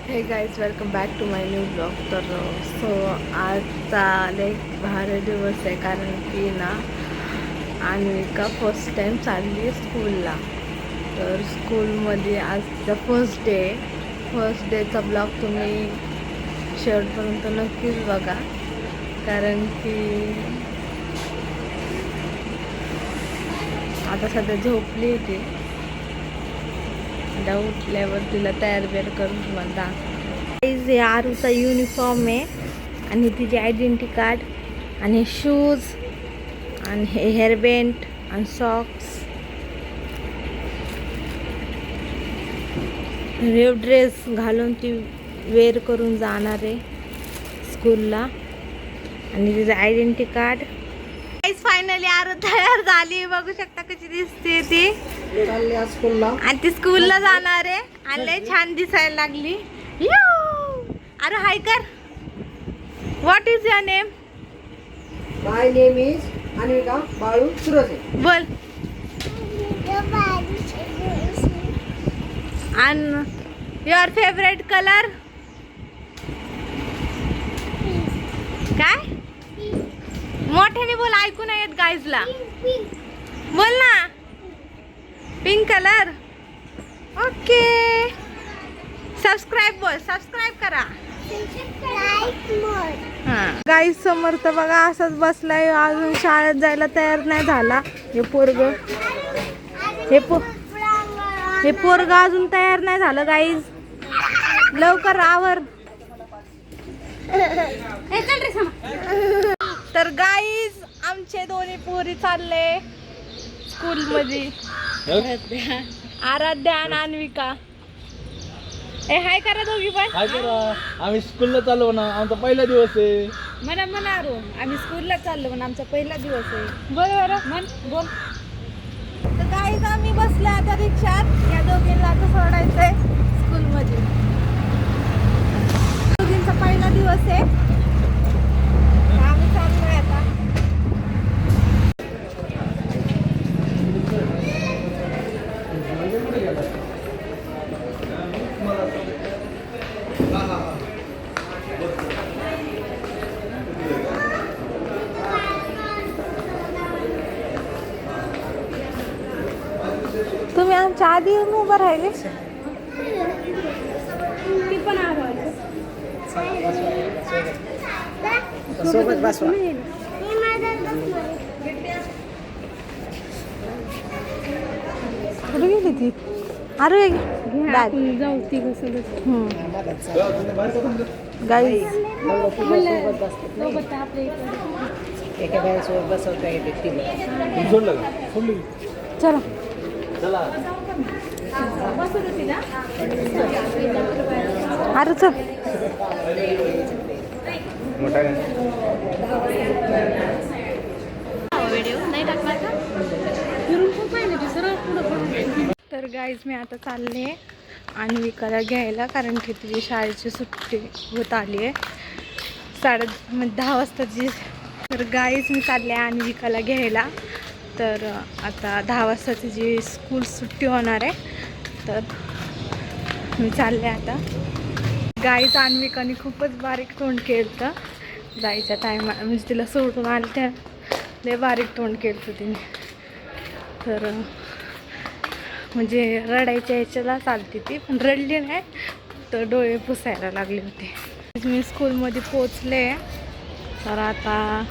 हे guys welcome back to my new blog. तर आजचा लय भारी दिवस आहे कारण की ना अन्विका फर्स्ट टाईम चालली आहे स्कूलला. तर स्कूलमध्ये आजचा फर्स्ट डेचा ब्लॉग तुम्ही शेवटपर्यंत नक्कीच बघा कारण की आता सध्या झोपली ती. उठल्यावर तिला तयार बियार करून तुम्हाला दाखव. आरूचा युनिफॉर्म आहे आणि तिचे आयडेंटिटी कार्ड आणि शूज आणि हे हेअरबँड आणि सॉक्स. रेड ड्रेस घालून ती वेअर करून जाणार आहे स्कूलला आणि तिचं आयडेंटिटी कार्ड. फायनली आरू तयार झाली, बघू शकता कशी दिसते ती. आणि ती स्कूलला जाणार आहे आणि लय छान दिसायला लागली. अरे हाय कर. What is your name? My name is Anvika Balu Surse. बोल. आणि युअर फेवरेट कलर काय? मोठ्याने बोल, ऐकू नाही येत गाईजला. बोल ना. Pink colour. ओके. सबस्क्राईब बोल, सबस्क्राईब करा. गाईज समोर तर बघा असंच बसलाय, अजून शाळेत जायला तयार नाही झाला. हे पोरग अजून तयार नाही झालं. गाईज लवकर आवर. तर गाईज आमचे दोन्ही पोरी चालले स्कूल मध्ये. आराध्या आणि अन्विका. ए हाय करा दोघी पण. हाय करा. आम्ही स्कूलला चाललो ना, आमचा पहिला दिवस आहे. म्हणा आम्ही स्कूलला चाललो म्हणून आमचा पहिला दिवस आहे. बरोबर म्हण बोल. तर गाईज आम्ही बसलो आता रिक्षात. या दोघींना आता सोडायचंय स्कूल मध्ये. दोघींचा पहिला दिवस आहे. आम्ही चाललोय आता. तुम्ही आमच्या आधी येऊन उभं राहिले. ती पण सोबत बसवा. कुठे गेली ती? अरे जाऊ ती गाईज एका बाईसोबत बसवता येते. चला. अरे चल. तर गाईज मी आता चालले अन्विकाला घ्यायला कारण की तिची शाळेची सुट्टी होत आली आहे. 10:30 वाजताची. तर गाईज मी चालले अन्विकाला घ्यायला. तर आता 10 वाजता तिची स्कूल सुट्टी होणार आहे. तर मी चालले आता. गाईज अन्विकाने खूपच बारीक तोंड केलं जायच्या टायमा, म्हणजे तिला सोडून आलं त्या लय बारीक तोंड केलं तिने. तर म्हणजे रडायच्या ह्याच्याला चालते ती, पण रडली नाही. तर डोळे पुसायला लागले होते. मी स्कूलमध्ये पोचले. तर आता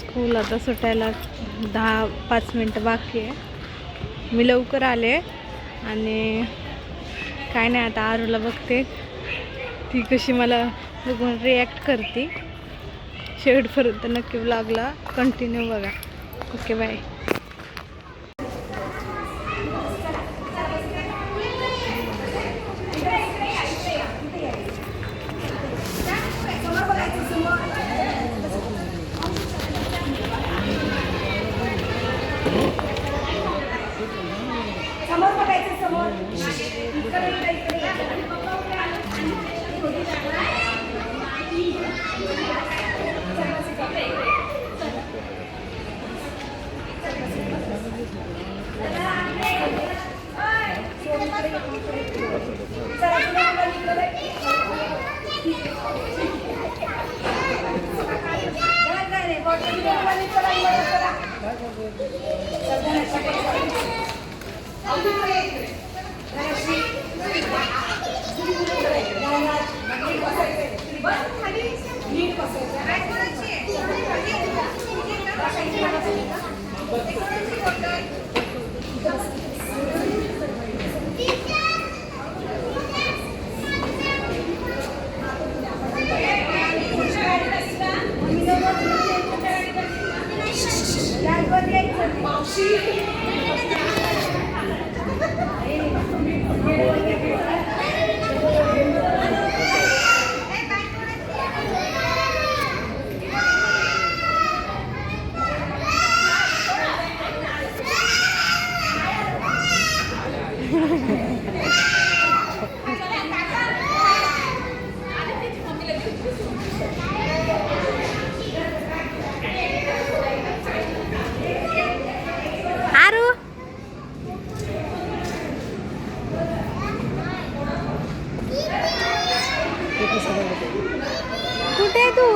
स्कूल आता सुटायला 10-5 मिनटं बाकी आहे. मी लवकर आले आणि काय नाही आता आरूला बघते ती कशी मला बघून रिॲक्ट करते. शेवटपर्यंत नक्की व्लॉगला कंटिन्यू बघा. Okay bye. आरू कुठे आहे तू?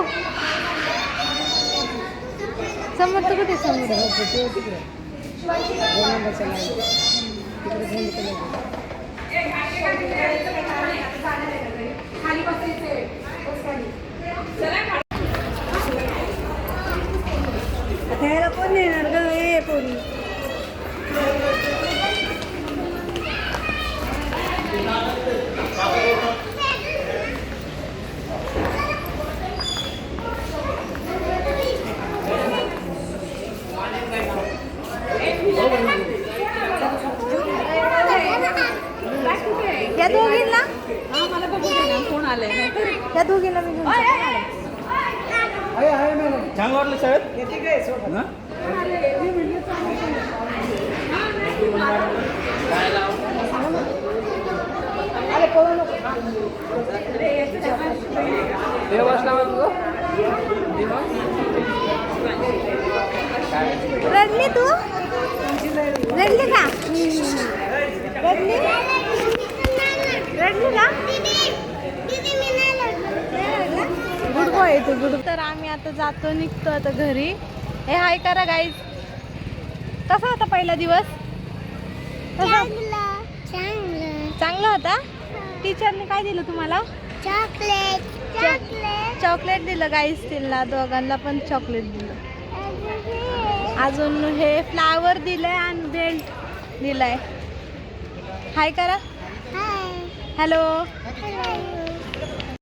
समोर तू कुठे समोर? खेळायला कोण नेणार ग हे पोरी? या दोघींना मला बघू दे ना कोण आलंय या दोघींना मी घेऊन जाते. आहे आहे मॅडम. चांगलं वाटलं शाळेत येते काय सोबत? हा? अरे पळू नको. रडली तू? रडली का? रडली? रडली का? गुड बॉय तू गुड. तर आम्ही आता जातो निघतो आता घरी. हे हाय करा गाईज. कसा होता पहिला दिवस? कसा? चांगला होता. टीचरने काय दिलं तुम्हाला? चॉकलेट दिलं गाईज. तिला दोघांना पण चॉकलेट दिलं. अजून हे फ्लावर दिलंय आणि बेल्ट दिलाय. हाय करा. हॅलो.